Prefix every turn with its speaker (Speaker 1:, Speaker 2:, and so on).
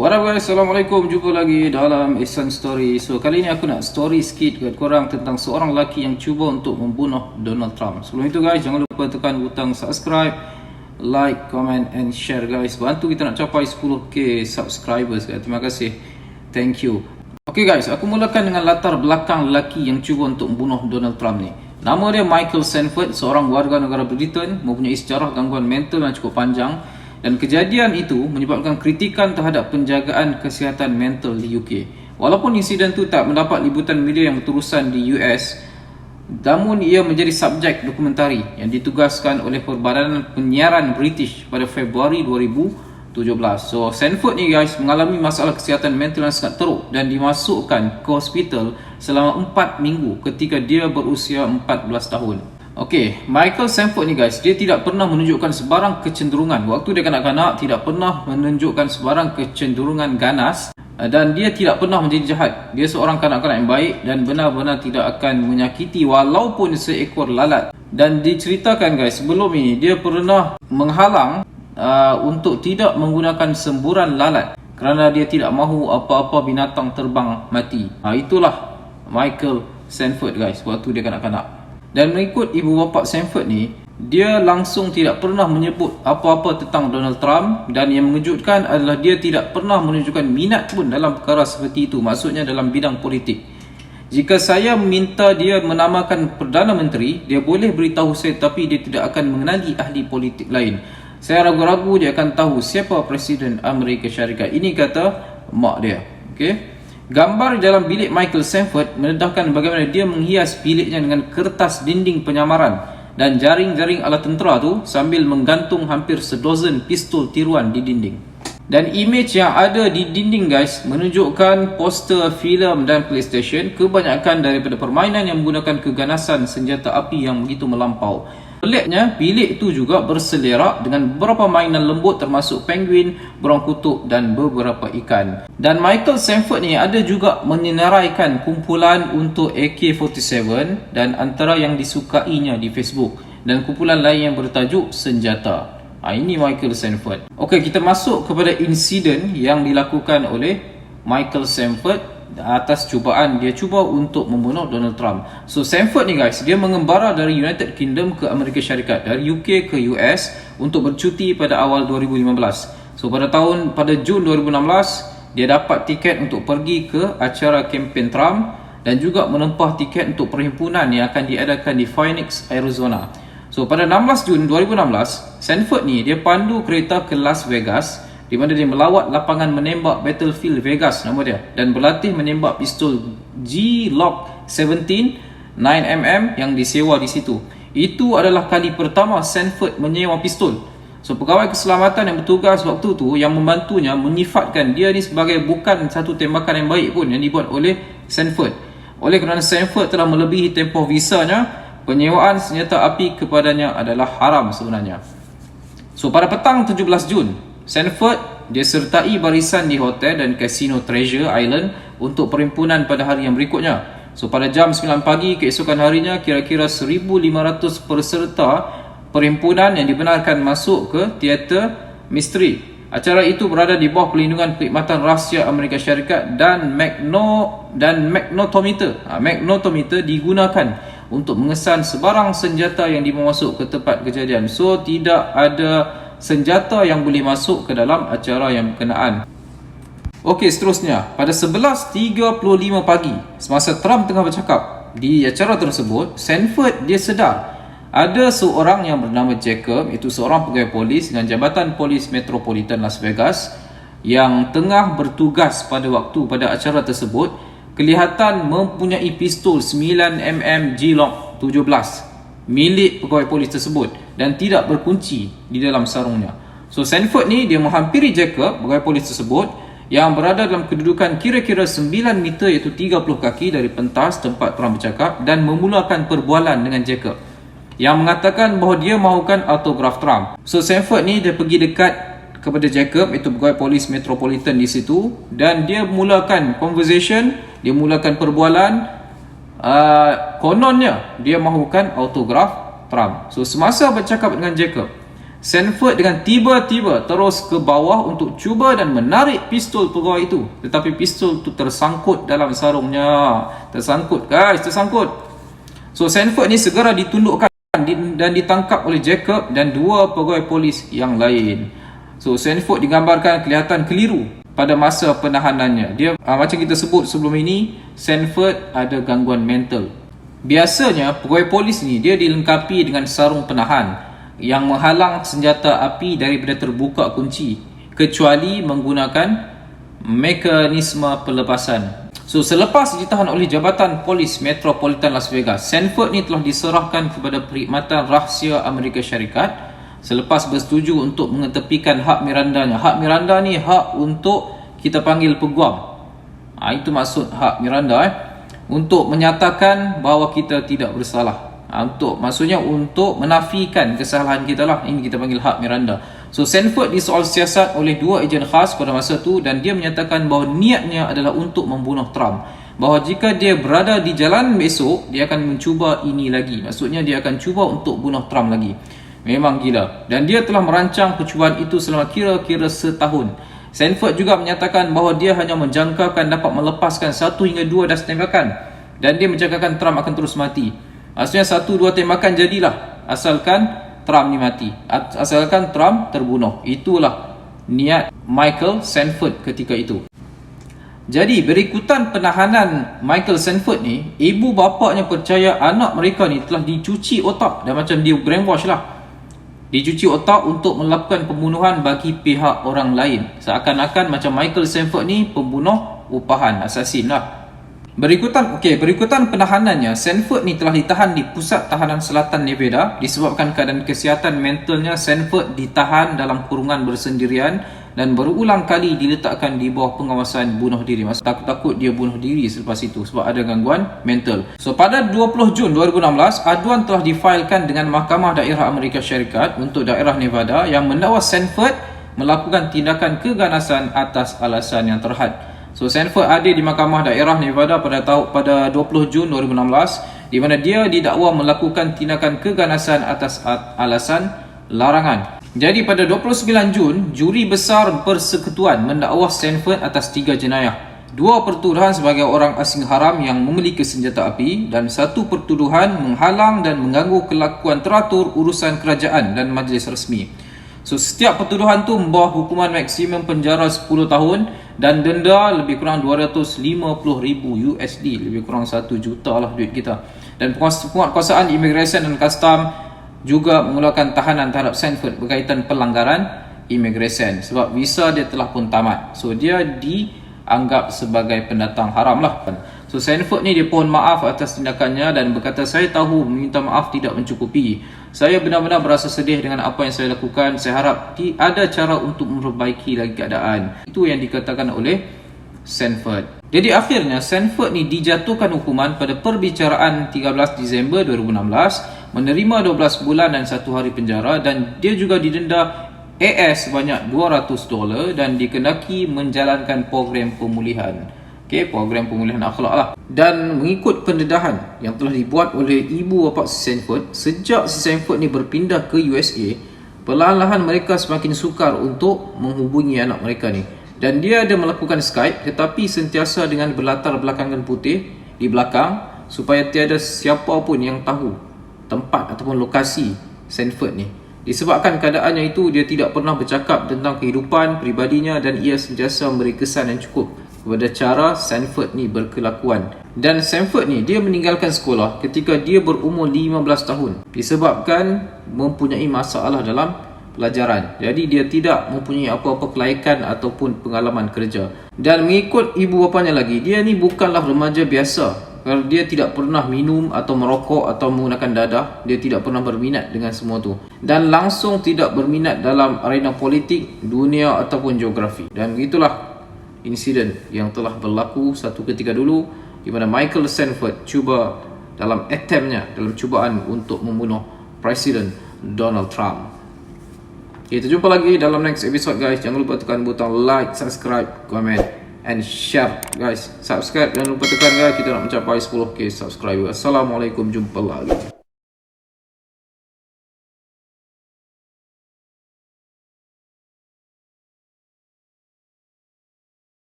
Speaker 1: What up guys, Assalamualaikum. Jumpa lagi dalam Ihsan Story. So kali ni aku nak story sikit kat korang tentang seorang lelaki yang cuba untuk membunuh Donald Trump. Sebelum itu guys, jangan lupa tekan butang subscribe, like, comment and share guys. Bantu kita nak capai 10k subscribers guys. Terima kasih. Thank you. Okay guys, aku mulakan dengan latar belakang lelaki yang cuba untuk membunuh Donald Trump ni. Nama dia Michael Sanford, seorang warga negara Britain, mempunyai sejarah gangguan mental yang cukup panjang. Dan kejadian itu menyebabkan kritikan terhadap penjagaan kesihatan mental di UK. Walaupun insiden itu tak mendapat liputan media yang berterusan di US, namun ia menjadi subjek dokumentari yang ditugaskan oleh Perbadanan Penyiaran British pada Februari 2017. So Sanford ni guys mengalami masalah kesihatan mental yang sangat teruk dan dimasukkan ke hospital selama 4 minggu ketika dia berusia 14 tahun. Okey, Michael Sanford ni guys, dia tidak pernah menunjukkan sebarang kecenderungan. Waktu dia kanak-kanak, tidak pernah menunjukkan sebarang kecenderungan ganas dan dia tidak pernah menjadi jahat. Dia seorang kanak-kanak yang baik dan benar-benar tidak akan menyakiti walaupun seekor lalat. Dan diceritakan guys, sebelum ini dia pernah menghalang untuk tidak menggunakan semburan lalat kerana dia tidak mahu apa-apa binatang terbang mati. Itulah Michael Sanford guys, waktu dia kanak-kanak. Dan mengikut ibu bapa Sanford ni, dia langsung tidak pernah menyebut apa-apa tentang Donald Trump. Dan yang mengejutkan adalah dia tidak pernah menunjukkan minat pun dalam perkara seperti itu. Maksudnya dalam bidang politik. Jika saya minta dia menamakan Perdana Menteri, dia boleh beritahu saya, tapi dia tidak akan mengenali ahli politik lain. Saya ragu-ragu dia akan tahu siapa Presiden Amerika Syarikat. Ini kata mak dia. Okay? Gambar dalam bilik Michael Sanford mendedahkan bagaimana dia menghias biliknya dengan kertas dinding penyamaran dan jaring-jaring ala tentera tu sambil menggantung hampir sedozen pistol tiruan di dinding. Dan imej yang ada di dinding guys menunjukkan poster filem dan PlayStation, kebanyakan daripada permainan yang menggunakan keganasan senjata api yang begitu melampau. Peliknya, bilik itu juga berselerak dengan beberapa mainan lembut termasuk penguin, burung kutub dan beberapa ikan. Dan Michael Sanford ni ada juga menyenaraikan kumpulan untuk AK-47 dan antara yang disukainya di Facebook, dan kumpulan lain yang bertajuk Senjata. Ini Michael Sanford. Okey, kita masuk kepada insiden yang dilakukan oleh Michael Sanford atas cubaan dia cuba untuk membunuh Donald Trump. So Sanford ni guys, dia mengembara dari United Kingdom ke Amerika Syarikat, dari UK ke US untuk bercuti pada awal 2015. So pada Jun 2016, dia dapat tiket untuk pergi ke acara kempen Trump dan juga menempah tiket untuk perhimpunan yang akan diadakan di Phoenix, Arizona. So pada 16 Jun 2016, Sanford ni dia pandu kereta ke Las Vegas, di mana dia melawat lapangan menembak Battlefield Vegas nama dia, dan berlatih menembak pistol Glock 17 9mm yang disewa di situ. Itu adalah kali pertama Sanford menyewa pistol. So pegawai keselamatan yang bertugas waktu tu yang membantunya menyifatkan dia ni sebagai bukan satu tembakan yang baik pun yang dibuat oleh Sanford. Oleh kerana Sanford telah melebihi tempoh visanya, penyewaan senjata api kepadanya adalah haram sebenarnya. So pada petang 17 Jun, Sanford dia sertai barisan di hotel dan kasino Treasure Island untuk perhimpunan pada hari yang berikutnya. So pada jam 9 pagi keesokan harinya, kira-kira 1,500 peserta perhimpunan yang dibenarkan masuk ke teater misteri. Acara itu berada di bawah perlindungan Perkhidmatan Rahsia Amerika Syarikat dan magnetometer. Magnetometer digunakan untuk mengesan sebarang senjata yang dibawa masuk ke tempat kejadian. So tidak ada senjata yang boleh masuk ke dalam acara yang berkenaan. Okey, seterusnya pada 11.35 pagi, semasa Trump tengah bercakap di acara tersebut, Sanford dia sedar ada seorang yang bernama Jacob, itu seorang pegawai polis dengan Jabatan Polis Metropolitan Las Vegas yang tengah bertugas pada acara tersebut, kelihatan mempunyai pistol 9mm Glock 17 milik pegawai polis tersebut dan tidak berkunci di dalam sarungnya. So Sanford ni dia menghampiri Jacob, pegawai polis tersebut, yang berada dalam kedudukan kira-kira 9 meter iaitu 30 kaki dari pentas tempat Trump bercakap, dan memulakan perbualan dengan Jacob yang mengatakan bahawa dia mahukan autograf Trump. So Sanford ni dia pergi dekat kepada Jacob, itu pegawai polis Metropolitan di situ, dan dia mulakan conversation, dia mulakan perbualan. Kononnya dia mahukan autograf Trump. So semasa bercakap dengan Jacob, Sanford dengan tiba-tiba terus ke bawah untuk cuba dan menarik pistol pegawai itu. Tetapi pistol itu tersangkut dalam sarungnya. Tersangkut guys, tersangkut. So Sanford ni segera ditundukkan dan ditangkap oleh Jacob dan dua pegawai polis yang lain. So Sanford digambarkan kelihatan keliru pada masa penahanannya. Dia macam kita sebut sebelum ini, Sanford ada gangguan mental. Biasanya pegawai polis ni dia dilengkapi dengan sarung penahan yang menghalang senjata api daripada terbuka kunci kecuali menggunakan mekanisme pelepasan. So selepas ditahan oleh Jabatan Polis Metropolitan Las Vegas, Sanford ni telah diserahkan kepada Perkhidmatan Rahsia Amerika Syarikat selepas bersetuju untuk mengetepikan hak Mirandanya. Hak Miranda ni hak untuk kita panggil peguam. Itu maksud hak Miranda untuk menyatakan bahawa kita tidak bersalah. Maksudnya untuk menafikan kesalahan kita lah. Ini kita panggil hak Miranda. So Sanford disoal siasat oleh dua ejen khas pada masa tu dan dia menyatakan bahawa niatnya adalah untuk membunuh Trump. Bahawa jika dia berada di jalan besok, dia akan mencuba ini lagi. Maksudnya dia akan cuba untuk bunuh Trump lagi. Memang gila. Dan dia telah merancang percubaan itu selama kira-kira setahun. Sanford juga menyatakan bahawa dia hanya menjangkakan dapat melepaskan 1 hingga 2 das tembakan. Dan dia menjangkakan Trump akan terus mati. Maksudnya 1-2 tembakan jadilah asalkan Trump ni mati, asalkan Trump terbunuh. Itulah niat Michael Sanford ketika itu. Jadi berikutan penahanan Michael Sanford ni, ibu bapaknya percaya anak mereka ni telah dicuci otak dan macam dia brainwash lah. Dicuci otak untuk melakukan pembunuhan bagi pihak orang lain. Seakan-akan macam Michael Sanford ni pembunuh upahan, assassin lah. Berikutan penahanannya, Sanford ni telah ditahan di Pusat Tahanan Selatan Nevada disebabkan keadaan kesihatan mentalnya. Sanford ditahan dalam kurungan bersendirian dan berulang kali diletakkan di bawah pengawasan bunuh diri. Maksud takut-takut dia bunuh diri selepas itu sebab ada gangguan mental. So pada 20 Jun 2016, aduan telah difailkan dengan Mahkamah Daerah Amerika Syarikat untuk daerah Nevada yang mendakwa Sanford melakukan tindakan keganasan atas alasan yang terhad. So Sanford hadir di Mahkamah Daerah Nevada pada 20 Jun 2016 di mana dia didakwa melakukan tindakan keganasan atas alasan larangan. Jadi pada 29 Jun, juri besar persekutuan mendakwa Sanford atas 3 jenayah. 2 pertuduhan sebagai orang asing haram yang memiliki senjata api dan 1 pertuduhan menghalang dan mengganggu kelakuan teratur urusan kerajaan dan majlis resmi. So setiap pertuduhan tu membawa hukuman maksimum penjara 10 tahun dan denda lebih kurang 250,000 USD, lebih kurang 1 juta lah duit kita. Dan penguatkuasaan imigresen dan custom juga mengeluarkan tahanan terhadap Sanford berkaitan pelanggaran imigresen sebab visa dia telah pun tamat. So dia dianggap sebagai pendatang haram lah. So Sanford ni dia pohon maaf atas tindakannya dan berkata, saya tahu meminta maaf tidak mencukupi. Saya benar-benar berasa sedih dengan apa yang saya lakukan. Saya harap ada cara untuk memperbaiki lagi keadaan. Itu yang dikatakan oleh Sanford. Jadi akhirnya Sanford ni dijatuhkan hukuman pada perbicaraan 13 Disember 2016, menerima 12 bulan dan 1 hari penjara dan dia juga didenda AS sebanyak $200 dan dikenaki menjalankan program pemulihan. Program pemulihan akhlak lah. Dan mengikut pendedahan yang telah dibuat oleh ibu bapa Sanford, sejak Sanford ni berpindah ke USA, perlahan-lahan mereka semakin sukar untuk menghubungi anak mereka ni. Dan dia ada melakukan Skype tetapi sentiasa dengan berlatar belakangan putih di belakang supaya tiada siapa pun yang tahu tempat ataupun lokasi Sanford ni. Disebabkan keadaannya itu, dia tidak pernah bercakap tentang kehidupan peribadinya dan ia sentiasa memberi kesan yang cukup kepada cara Sanford ni berkelakuan. Dan Sanford ni dia meninggalkan sekolah ketika dia berumur 15 tahun disebabkan mempunyai masalah dalam pelajaran. Jadi dia tidak mempunyai apa-apa kelaikan ataupun pengalaman kerja. Dan mengikut ibu bapanya lagi, dia ni bukanlah remaja biasa. Kalau dia tidak pernah minum atau merokok atau menggunakan dadah, dia tidak pernah berminat dengan semua tu. Dan langsung tidak berminat dalam arena politik, dunia ataupun geografi. Dan begitulah insiden yang telah berlaku satu ketika dulu di mana Michael Sanford cuba dalam attemptnya, dalam cubaan untuk membunuh Presiden Donald Trump. Kita jumpa lagi dalam next episode guys. Jangan lupa tekan butang like, subscribe, comment and share guys. Subscribe jangan lupa tekan guys, kita nak mencapai 10k subscriber. Assalamualaikum, jumpa lagi.